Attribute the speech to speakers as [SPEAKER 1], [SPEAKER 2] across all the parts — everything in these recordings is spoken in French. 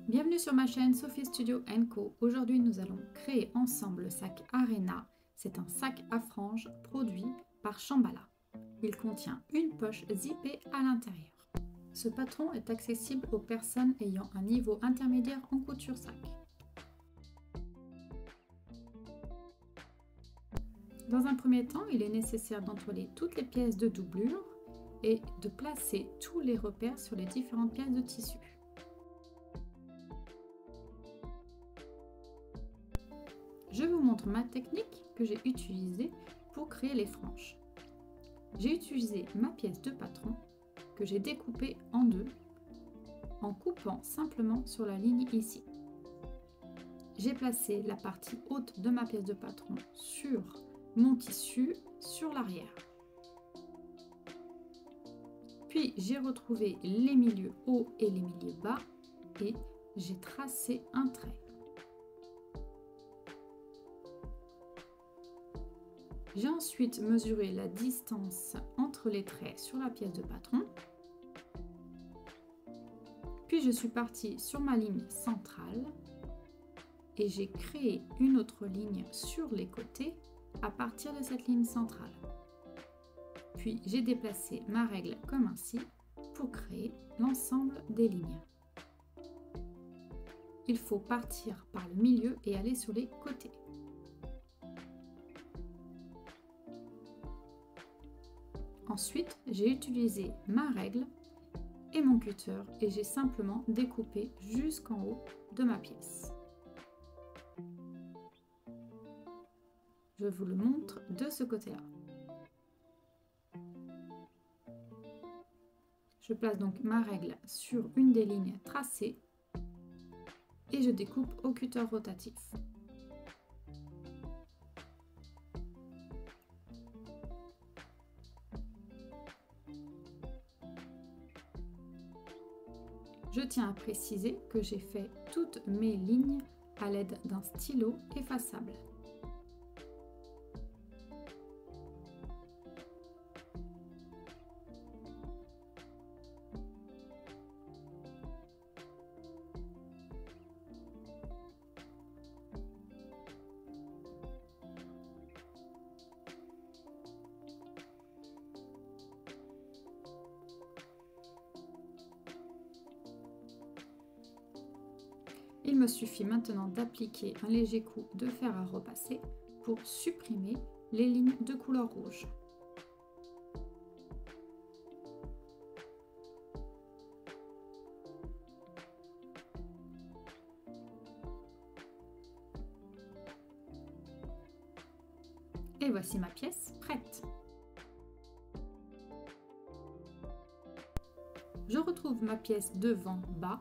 [SPEAKER 1] Bienvenue sur ma chaîne Sophie Studio Co. Aujourd'hui, nous allons créer ensemble le sac Arena. C'est un sac à franges produit par Shambhala. Il contient une poche zippée à l'intérieur. Ce patron est accessible aux personnes ayant un niveau intermédiaire en couture sac. Dans un premier temps, il est nécessaire d'entrelacer toutes les pièces de doublure et de placer tous les repères sur les différentes pièces de tissu. Je vous montre ma technique que j'ai utilisée pour créer les franges. J'ai utilisé ma pièce de patron que j'ai découpée en deux en coupant simplement sur la ligne ici. J'ai placé la partie haute de ma pièce de patron sur mon tissu sur l'arrière. Puis j'ai retrouvé les milieux hauts et les milieux bas et j'ai tracé un trait. J'ai ensuite mesuré la distance entre les traits sur la pièce de patron. Puis je suis partie sur ma ligne centrale et j'ai créé une autre ligne sur les côtés à partir de cette ligne centrale. Puis j'ai déplacé ma règle comme ainsi pour créer l'ensemble des lignes. Il faut partir par le milieu et aller sur les côtés. Ensuite, j'ai utilisé ma règle et mon cutter et j'ai simplement découpé jusqu'en haut de ma pièce. Je vous le montre de ce côté-là. Je place donc ma règle sur une des lignes tracées et je découpe au cutter rotatif. Je tiens à préciser que j'ai fait toutes mes lignes à l'aide d'un stylo effaçable. Il me suffit maintenant d'appliquer un léger coup de fer à repasser pour supprimer les lignes de couleur rouge. Et voici ma pièce prête. Je retrouve ma pièce devant-bas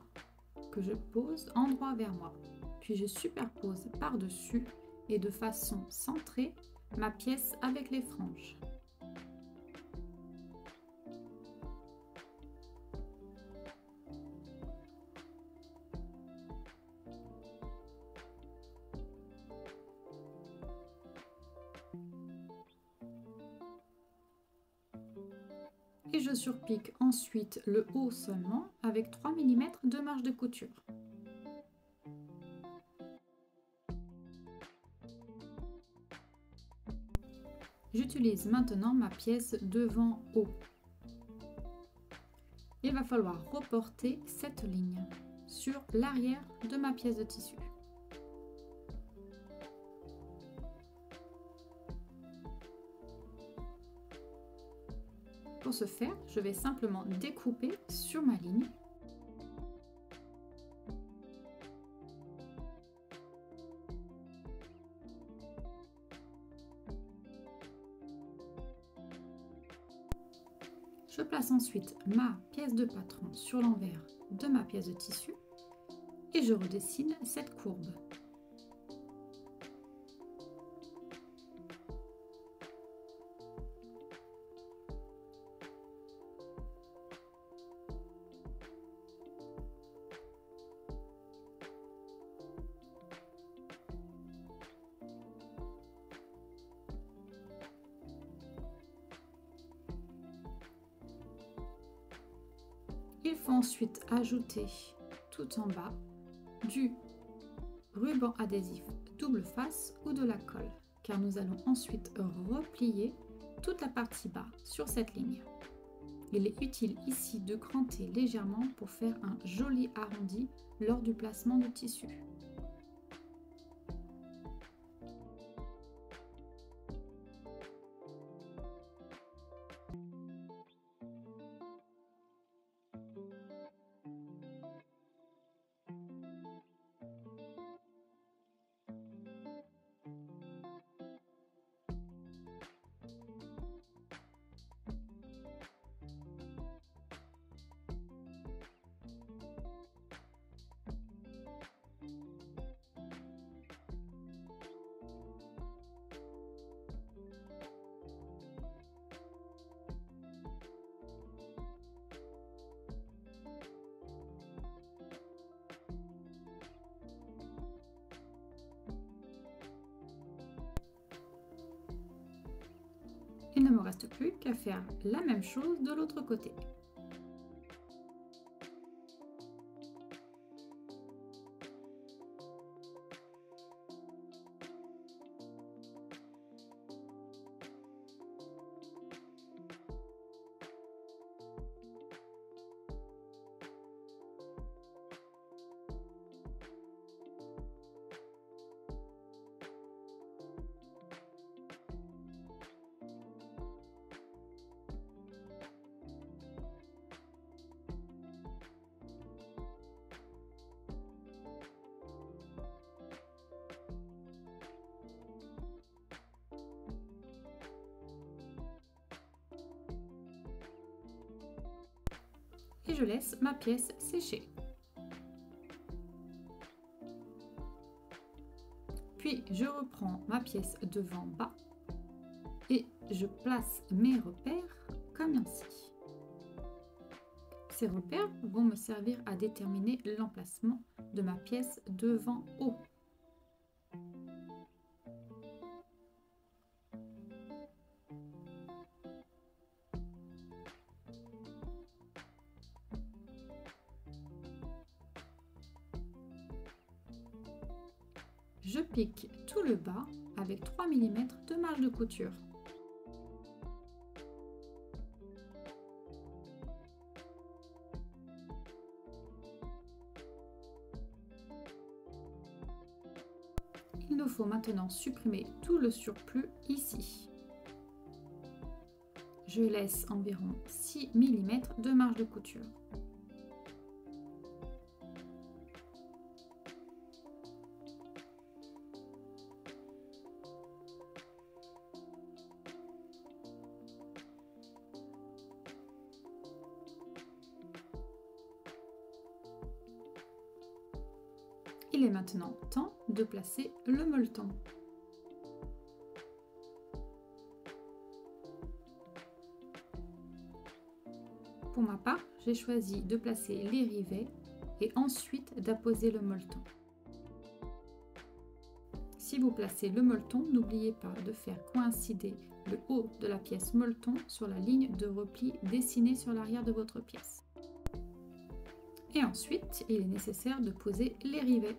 [SPEAKER 1] que je pose endroit vers moi. Puis je superpose par-dessus et de façon centrée ma pièce avec les franges. Et je surpique ensuite le haut seulement avec 3 mm de marge de couture. J'utilise maintenant ma pièce devant haut. Il va falloir reporter cette ligne sur l'arrière de ma pièce de tissu. Pour ce faire, je vais simplement découper sur ma ligne. Je place ensuite ma pièce de patron sur l'envers de ma pièce de tissu et je redessine cette courbe. Il faut ensuite ajouter tout en bas du ruban adhésif double face ou de la colle, car nous allons ensuite replier toute la partie bas sur cette ligne. Il est utile ici de cranter légèrement pour faire un joli arrondi lors du placement du tissu. Il ne me reste plus qu'à faire la même chose de l'autre côté. Et je laisse ma pièce sécher. Puis je reprends ma pièce devant bas et je place mes repères comme ainsi. Ces repères vont me servir à déterminer l'emplacement de ma pièce devant haut. Je pique tout le bas avec 3 mm de marge de couture. Il nous faut maintenant supprimer tout le surplus ici. Je laisse environ 6 mm de marge de couture. Il est maintenant temps de placer le molleton. Pour ma part, j'ai choisi de placer les rivets et ensuite d'apposer le molleton. Si vous placez le molleton, n'oubliez pas de faire coïncider le haut de la pièce molleton sur la ligne de repli dessinée sur l'arrière de votre pièce. Et ensuite, il est nécessaire de poser les rivets.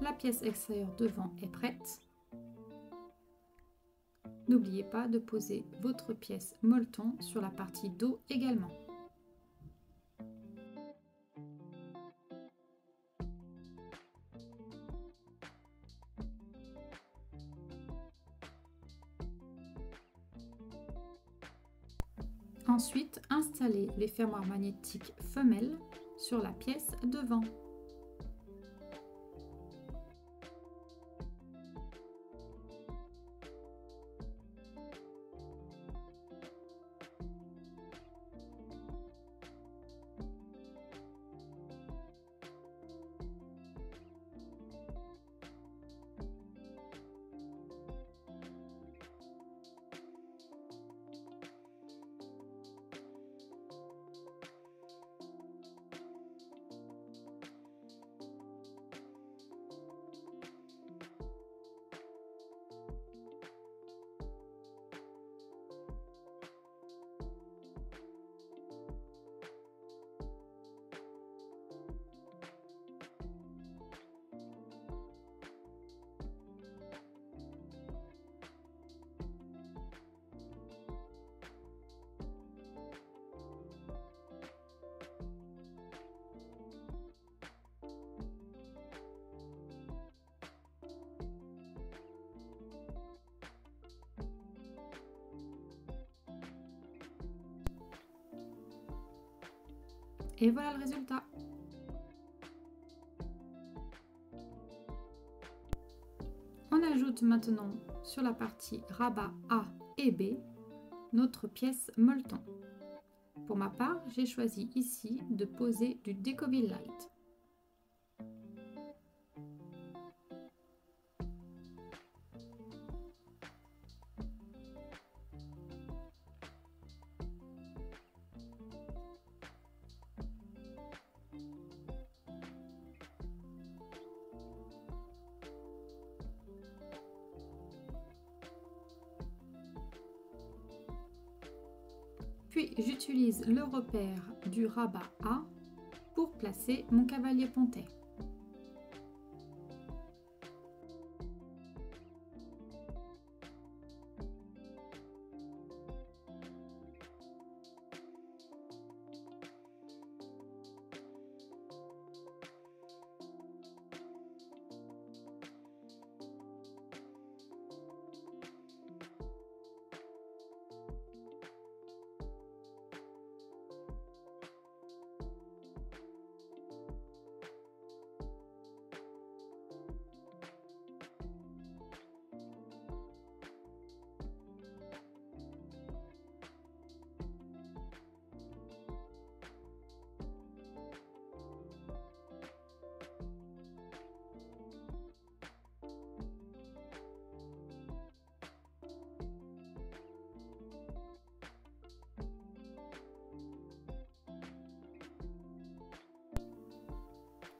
[SPEAKER 1] La pièce extérieure devant est prête. N'oubliez pas de poser votre pièce molleton sur la partie dos également. Ensuite, installez les fermoirs magnétiques femelles sur la pièce devant. Et voilà le résultat. On ajoute maintenant sur la partie rabat A et B notre pièce molleton. Pour ma part, j'ai choisi ici de poser du Decobil Light. Puis j'utilise le repère du rabat A pour placer mon cavalier pontet.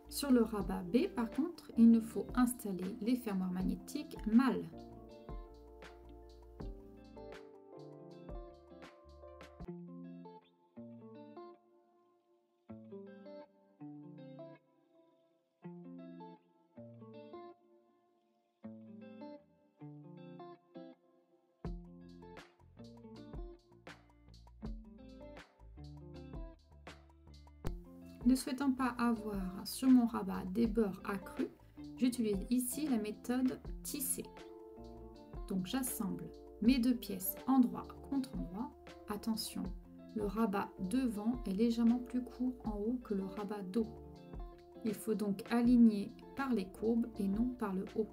[SPEAKER 1] Sur le rabat B, par contre, il nous faut installer les fermoirs magnétiques mâles. Ne souhaitant pas avoir sur mon rabat des bords accrus, j'utilise ici la méthode tissée. Donc j'assemble mes deux pièces endroit contre endroit. Attention, le rabat devant est légèrement plus court en haut que le rabat dos. Il faut donc aligner par les courbes et non par le haut.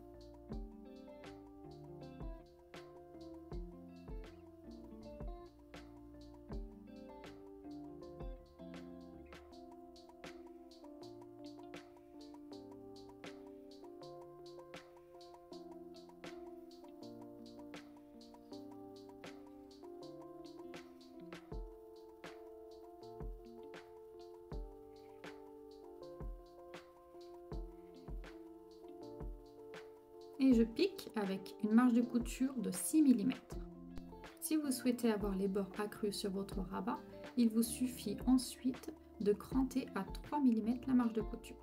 [SPEAKER 1] Et je pique avec une marge de couture de 6 mm. Si vous souhaitez avoir les bords accrus sur votre rabat, il vous suffit ensuite de cranter à 3 mm la marge de couture.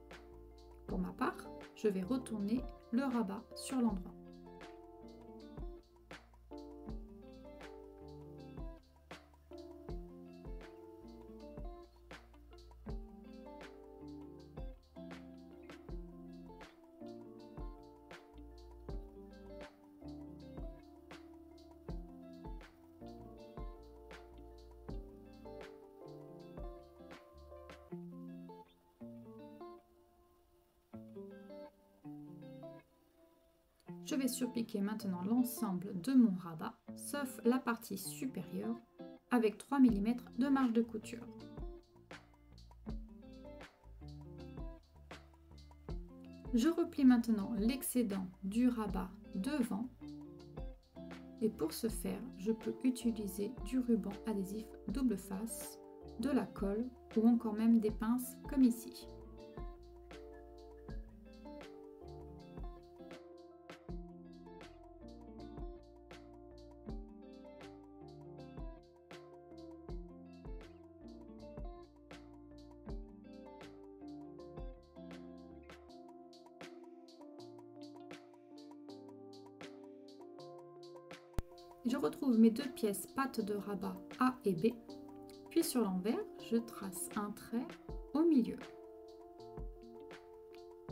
[SPEAKER 1] Pour ma part, je je vais retourner le rabat sur l'endroit. Je vais surpiquer maintenant l'ensemble de mon rabat, sauf la partie supérieure, avec 3 mm de marge de couture. Je replie maintenant l'excédent du rabat devant. Et pour ce faire, je peux utiliser du ruban adhésif double face, de la colle ou encore même des pinces comme ici. Je retrouve mes deux pièces pattes de rabat A et B, puis sur l'envers, je trace un trait au milieu.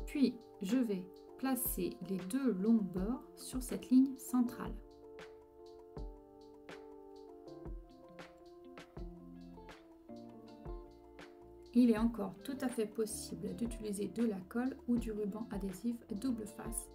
[SPEAKER 1] Puis je vais placer les deux longs bords sur cette ligne centrale. Il est encore tout à fait possible d'utiliser de la colle ou du ruban adhésif double face.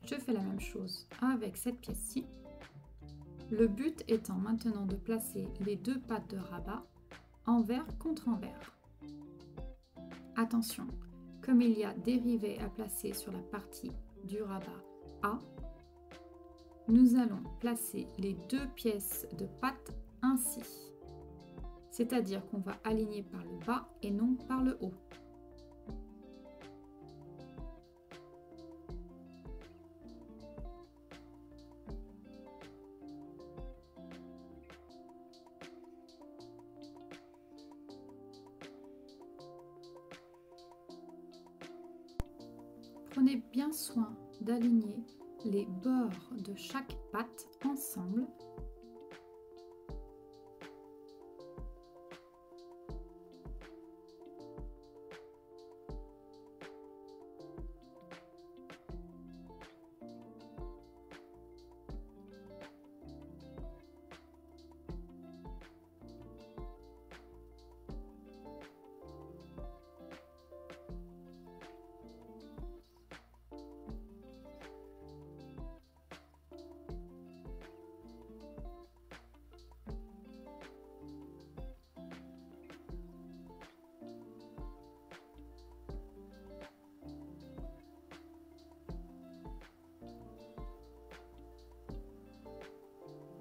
[SPEAKER 1] Je fais la même chose avec cette pièce-ci. Le but étant maintenant de placer les deux pattes de rabat envers contre envers. Attention, comme il y a des rivets à placer sur la partie du rabat A, nous allons placer les deux pièces de pattes ainsi. C'est-à-dire qu'on va aligner par le bas et non par le haut. Prenez bien soin d'aligner les bords de chaque patte ensemble.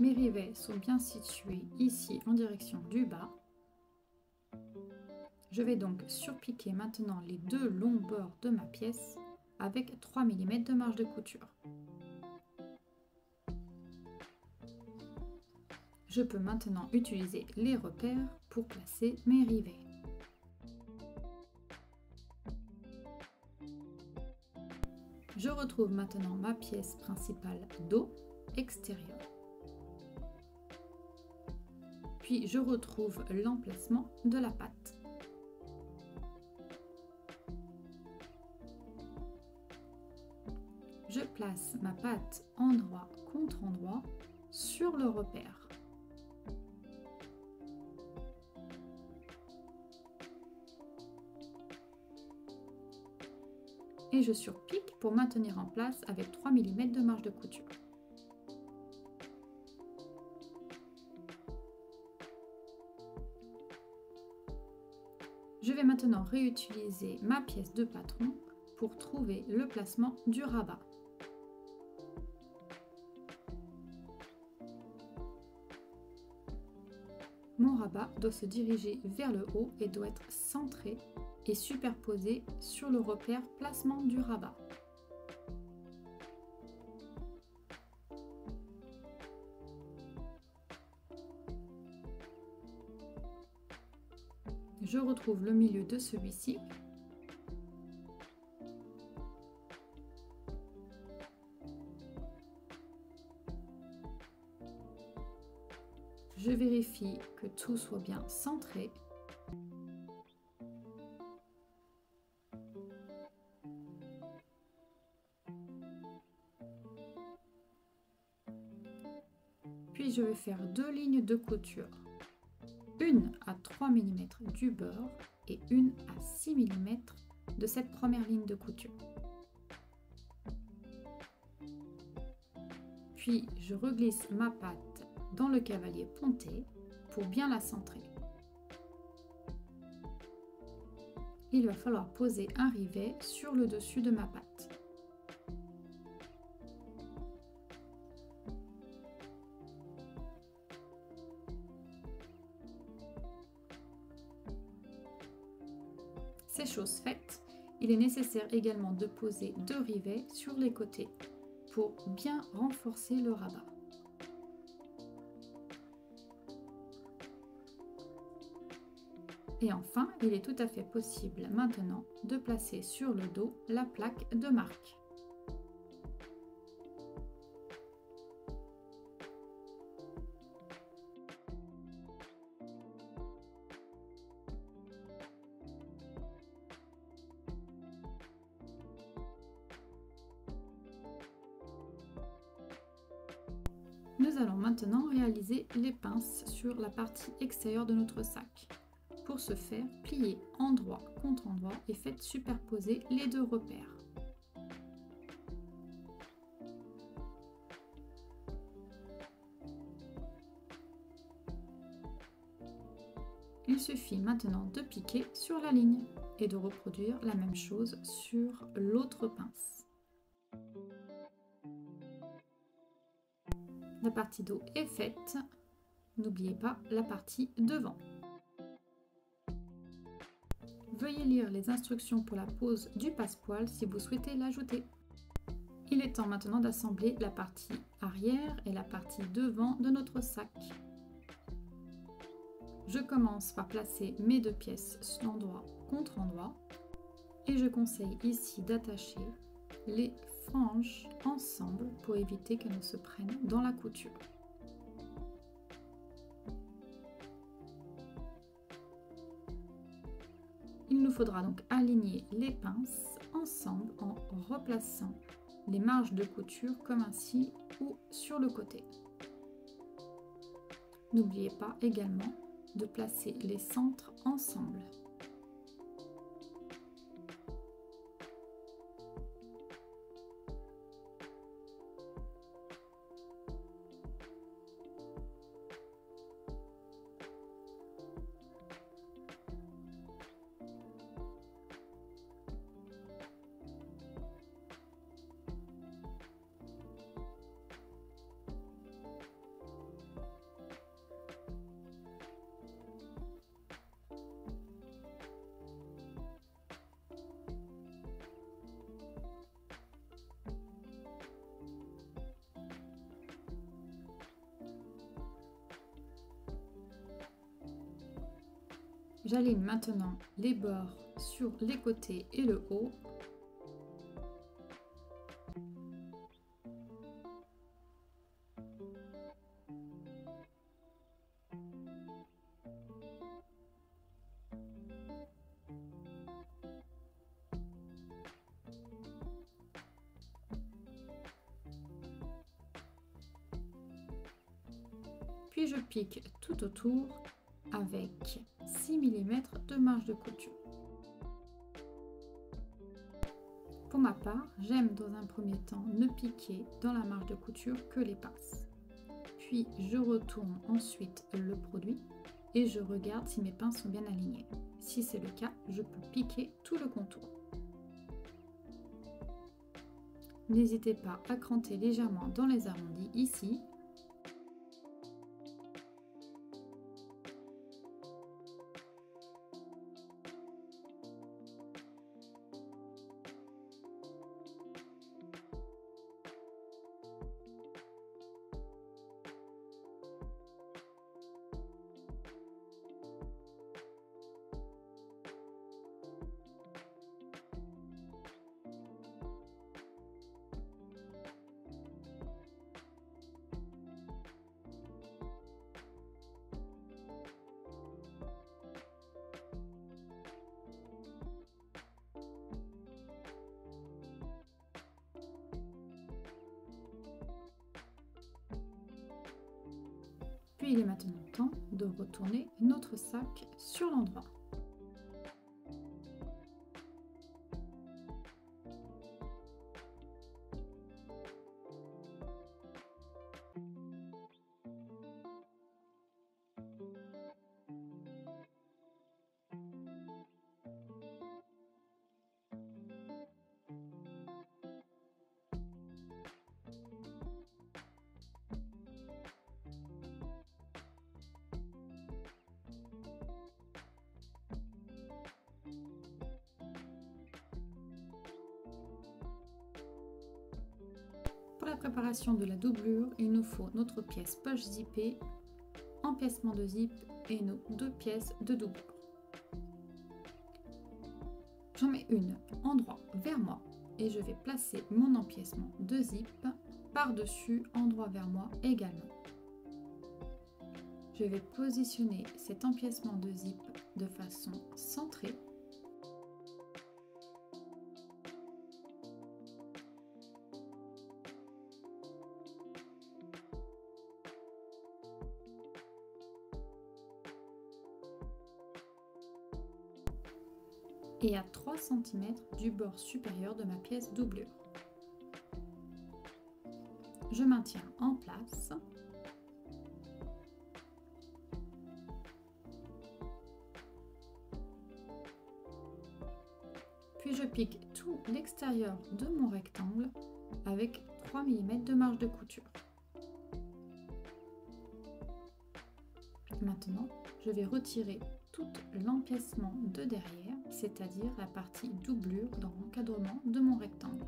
[SPEAKER 1] Mes rivets sont bien situés ici en direction du bas. Je vais donc surpiquer maintenant les deux longs bords de ma pièce avec 3 mm de marge de couture. Je peux maintenant utiliser les repères pour placer mes rivets. Je retrouve maintenant ma pièce principale dos extérieure. Puis je retrouve l'emplacement de la patte. Je place ma patte endroit contre endroit sur le repère. Et je surpique pour maintenir en place avec 3 mm de marge de couture. Je vais maintenant réutiliser ma pièce de patron pour trouver le placement du rabat. Mon rabat doit se diriger vers le haut et doit être centré et superposé sur le repère placement du rabat. Je retrouve le milieu de celui-ci. Je vérifie que tout soit bien centré. Puis je vais faire 2 lignes de couture. Une à 3 mm du bord et une à 6 mm de cette première ligne de couture. Puis je reglisse ma patte dans le cavalier ponté pour bien la centrer. Il va falloir poser un rivet sur le dessus de ma patte. Ces choses faites, il est nécessaire également de poser 2 rivets sur les côtés pour bien renforcer le rabat. Et enfin, il est tout à fait possible maintenant de placer sur le dos la plaque de marque. Nous allons maintenant réaliser les pinces sur la partie extérieure de notre sac. Pour ce faire, pliez endroit contre endroit et faites superposer les 2 repères. Il suffit maintenant de piquer sur la ligne et de reproduire la même chose sur l'autre pince. La partie dos est faite. N'oubliez pas la partie devant. Veuillez lire les instructions pour la pose du passepoil si vous souhaitez l'ajouter. Il est temps maintenant d'assembler la partie arrière et la partie devant de notre sac. Je commence par placer mes 2 pièces endroit contre endroit et je conseille ici d'attacher les franges ensemble pour éviter qu'elles ne se prennent dans la couture. Il nous faudra donc aligner les pinces ensemble en replaçant les marges de couture comme ainsi ou sur le côté. N'oubliez pas également de placer les centres ensemble. J'aligne maintenant les bords sur les côtés et le haut. Puis je pique tout autour avec 6 mm de marge de couture. Pour ma part, j'aime dans un premier temps ne piquer dans la marge de couture que les pinces. Puis je retourne ensuite le produit et je regarde si mes pinces sont bien alignées. Si c'est le cas, je peux piquer tout le contour. N'hésitez pas à cranter légèrement dans les arrondis ici. Puis il est maintenant temps de retourner notre sac sur l'endroit. Pour la préparation de la doublure, il nous faut notre pièce poche zippée, empiècement de zip et nos 2 pièces de doublure. J'en mets une endroit vers moi et je vais placer mon empiècement de zip par-dessus endroit vers moi également. Je vais positionner cet empiècement de zip de façon centrée. Et à 3 cm du bord supérieur de ma pièce doublure. Je maintiens en place. Puis je pique tout l'extérieur de mon rectangle avec 3 mm de marge de couture. Maintenant, je vais retirer tout l'empiècement de derrière, c'est-à-dire la partie doublure dans l'encadrement de mon rectangle.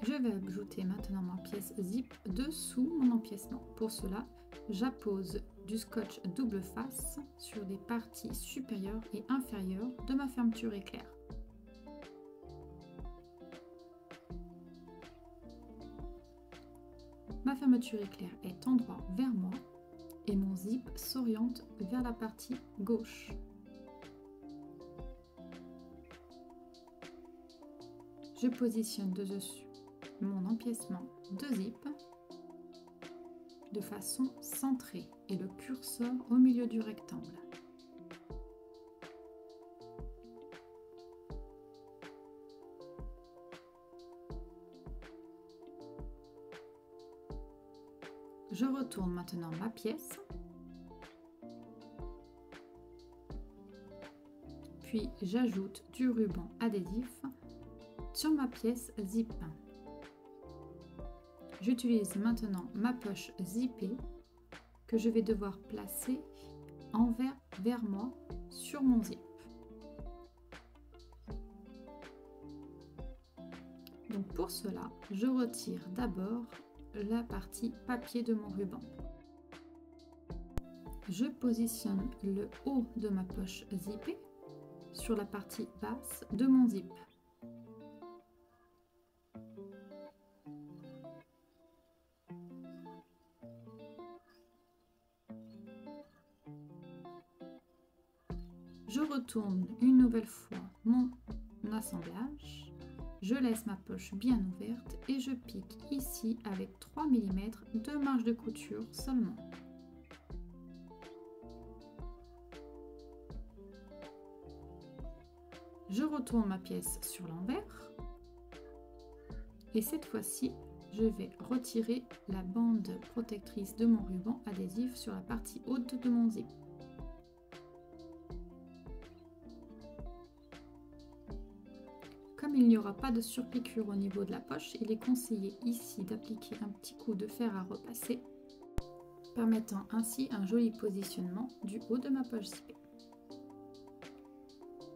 [SPEAKER 1] Je vais ajouter maintenant ma pièce zip dessous mon empiècement. Pour cela, j'appose du scotch double face sur les parties supérieures et inférieures de ma fermeture éclair. Ma fermeture éclair est endroit vers moi et mon zip s'oriente vers la partie gauche. Je positionne dessus mon empiècement de zip de façon centrée et le curseur au milieu du rectangle. Je retourne maintenant ma pièce, puis j'ajoute du ruban adhésif sur ma pièce zip. J'utilise maintenant ma poche zippée que je vais devoir placer envers vers moi sur mon zip. Donc pour cela, je retire d'abord la partie papier de mon ruban. Je positionne le haut de ma poche zippée sur la partie basse de mon zip. Je retourne une nouvelle fois mon assemblage. Je laisse ma poche bien ouverte et je pique ici avec 3 mm de marge de couture seulement. Je retourne ma pièce sur l'envers et cette fois-ci, je vais retirer la bande protectrice de mon ruban adhésif sur la partie haute de mon zip. Comme il n'y aura pas de surpiqûre au niveau de la poche, il est conseillé ici d'appliquer un petit coup de fer à repasser, permettant ainsi un joli positionnement du haut de ma poche zippée.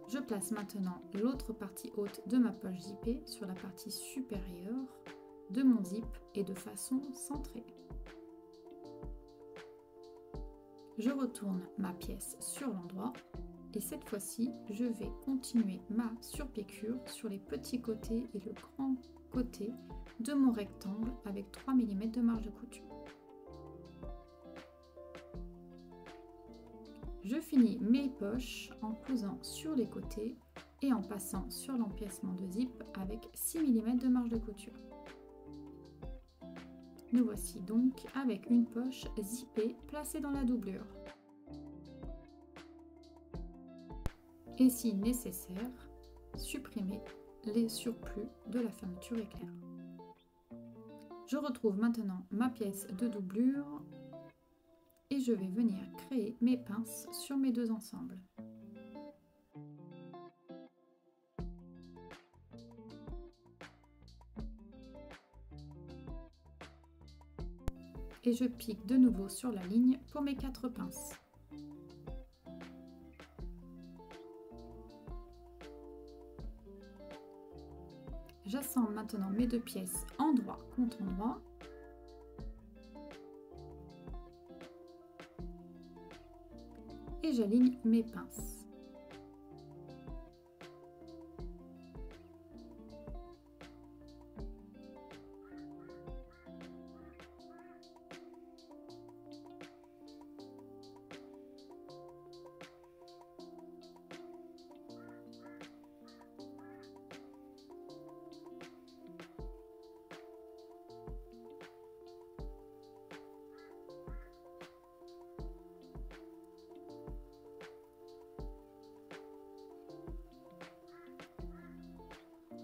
[SPEAKER 1] Je place maintenant l'autre partie haute de ma poche zippée sur la partie supérieure de mon zip et de façon centrée. Je retourne ma pièce sur l'endroit et cette fois-ci, je vais continuer ma surpiqûre sur les petits côtés et le grand côté de mon rectangle avec 3 mm de marge de couture. Je finis mes poches en cousant sur les côtés et en passant sur l'empiècement de zip avec 6 mm de marge de couture. Nous voici donc avec une poche zippée placée dans la doublure. Et si nécessaire, supprimer les surplus de la fermeture éclair. Je retrouve maintenant ma pièce de doublure et je vais venir créer mes pinces sur mes deux ensembles. Et je pique de nouveau sur la ligne pour mes 4 pinces. J'assemble maintenant mes deux pièces endroit contre endroit. Et j'aligne mes pinces.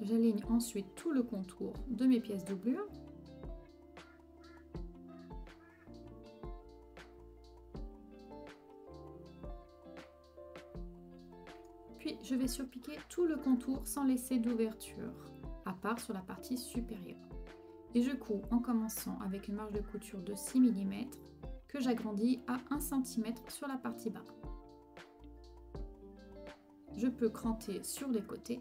[SPEAKER 1] J'aligne ensuite tout le contour de mes pièces doublure. Puis je vais surpiquer tout le contour sans laisser d'ouverture, à part sur la partie supérieure. Et je couds en commençant avec une marge de couture de 6 mm que j'agrandis à 1 cm sur la partie bas. Je peux cranter sur les côtés.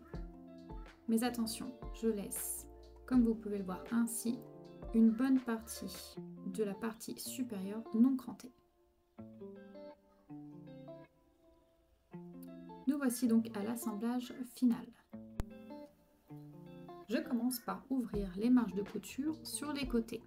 [SPEAKER 1] Mais attention, je laisse, comme vous pouvez le voir ainsi, une bonne partie de la partie supérieure non crantée. Nous voici donc à l'assemblage final. Je commence par ouvrir les marges de couture sur les côtés.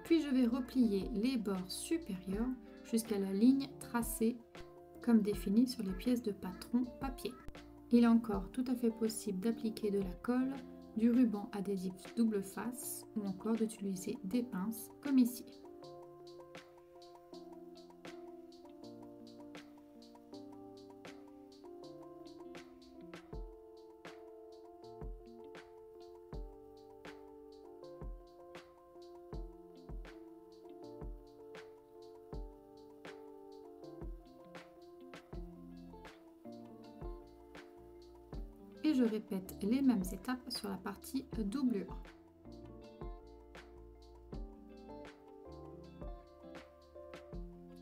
[SPEAKER 1] Puis je vais replier les bords supérieurs jusqu'à la ligne tracée comme définie sur les pièces de patron papier. Il est encore tout à fait possible d'appliquer de la colle, du ruban adhésif double face ou encore d'utiliser des pinces comme ici. Et je répète les mêmes étapes sur la partie doublure.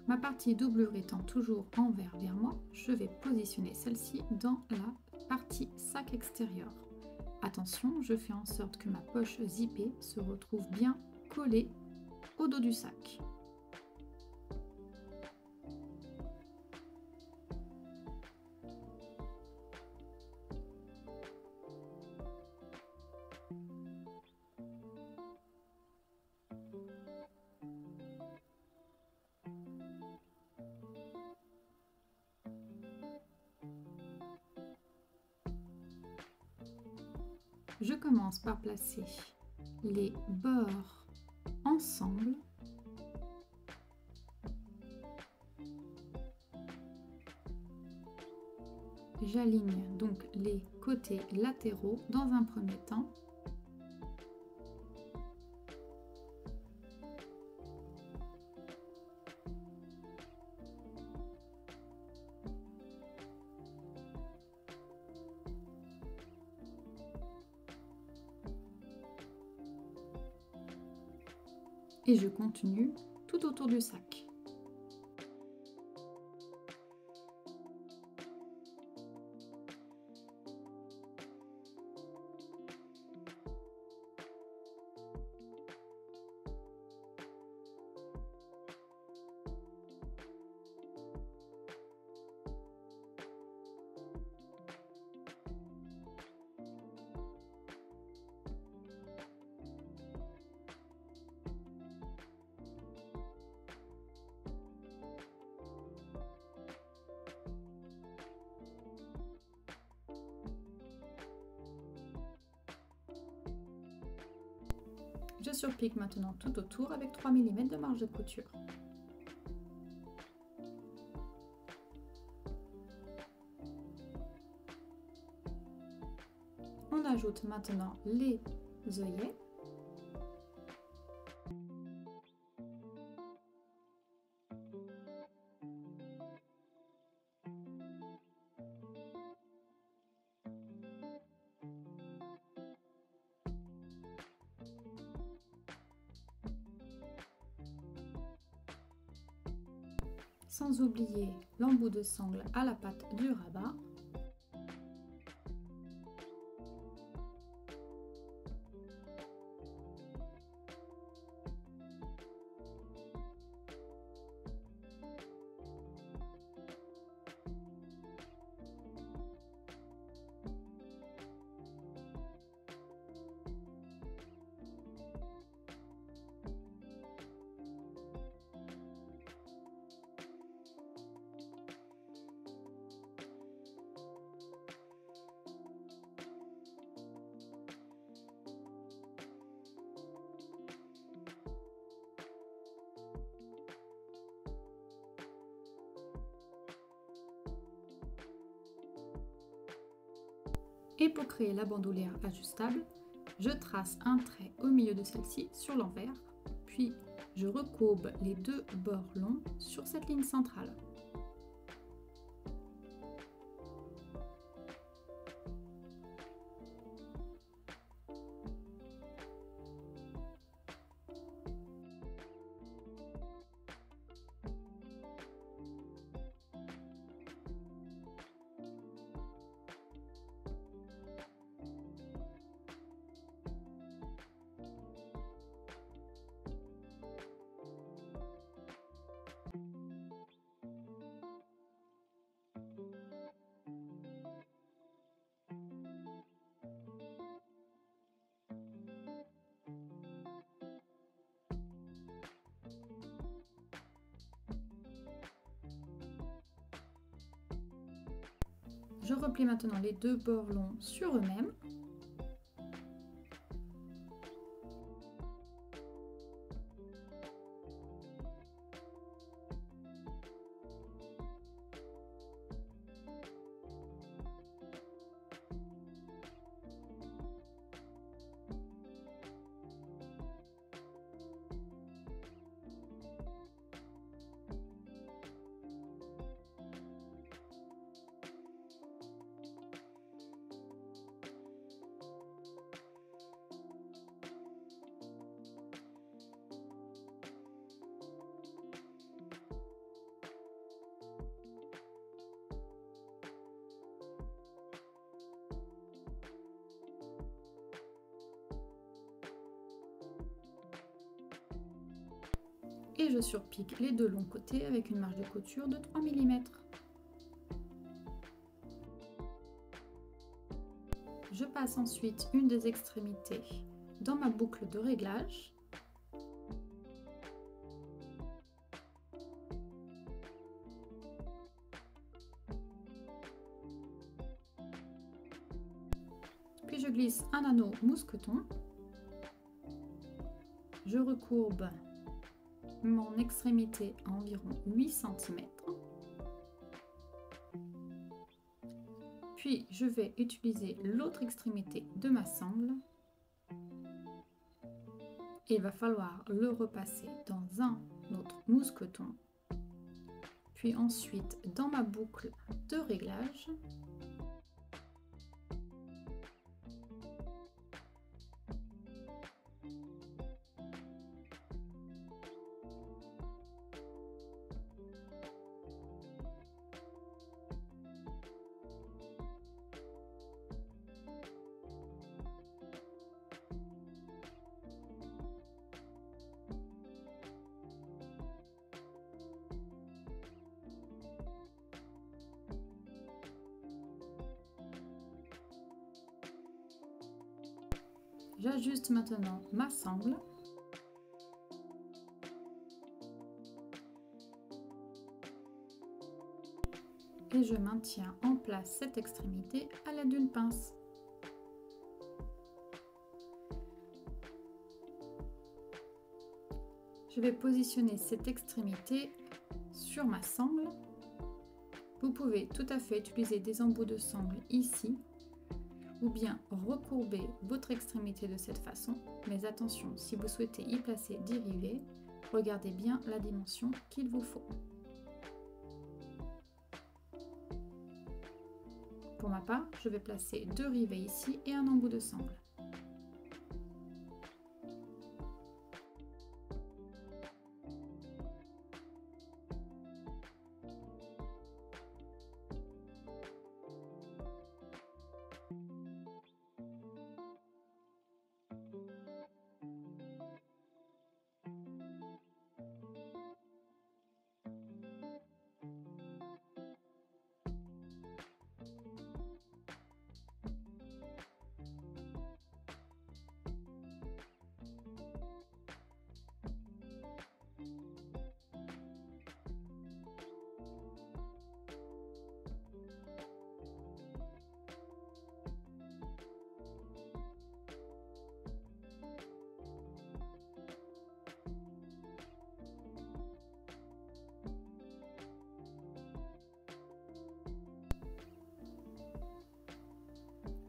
[SPEAKER 1] Ma partie doublure étant toujours envers vers moi, je vais positionner celle-ci dans la partie sac extérieur. Attention, je fais en sorte que ma poche zippée se retrouve bien collée au dos du sac. Je commence par placer les bords ensemble. J'aligne donc les côtés latéraux dans un premier temps. Et je continue tout autour du sac. Je surpique maintenant tout autour avec 3 mm de marge de couture. On ajoute maintenant les œillets. Sans oublier l'embout de sangle à la patte du rabat. Et pour créer la bandoulière ajustable, je trace un trait au milieu de celle-ci sur l'envers, puis je recourbe les deux bords longs sur cette ligne centrale. Je replie maintenant les deux bords longs sur eux-mêmes. et je surpique les deux longs côtés avec une marge de couture de 3 mm. Je passe ensuite une des extrémités dans ma boucle de réglage. Puis je glisse un anneau mousqueton. Je recourbe mon extrémité à environ 8 cm. Puis je vais utiliser l'autre extrémité de ma sangle. Et il va falloir le repasser dans un autre mousqueton. Puis ensuite dans ma boucle de réglage. J'ajuste maintenant ma sangle. Et je maintiens en place cette extrémité à l'aide d'une pince. Je vais positionner cette extrémité sur ma sangle. Vous pouvez tout à fait utiliser des embouts de sangle ici, ou bien recourber votre extrémité de cette façon, mais attention, si vous souhaitez y placer 10 rivets, regardez bien la dimension qu'il vous faut. Pour ma part, je vais placer 2 rivets ici et un embout de sangle.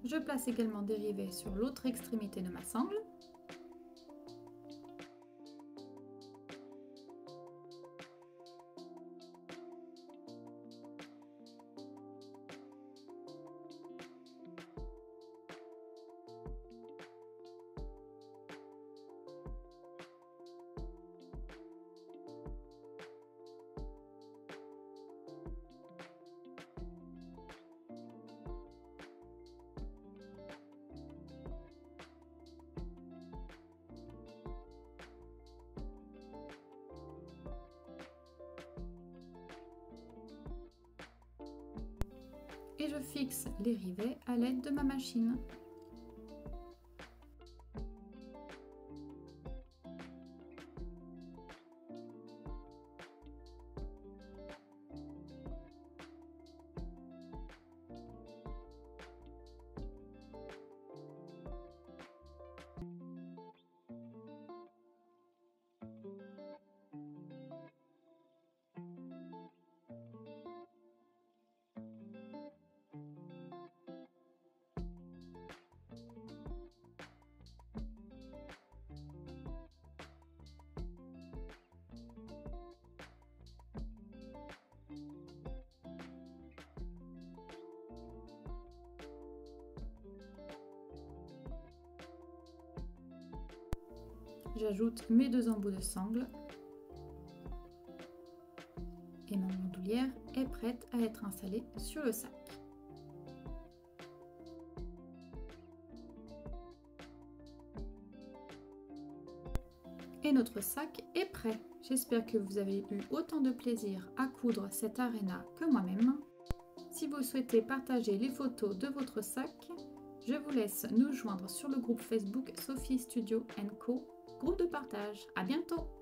[SPEAKER 1] Je place également des rivets sur l'autre extrémité de ma sangle. Et je fixe les rivets à l'aide de ma machine. J'ajoute mes 2 embouts de sangle et ma bandoulière est prête à être installée sur le sac. Et notre sac est prêt. J'espère que vous avez eu autant de plaisir à coudre cette aréna que moi-même. Si vous souhaitez partager les photos de votre sac, je vous laisse nous joindre sur le groupe Facebook Sophie Studio & Co, groupe de partage. À bientôt!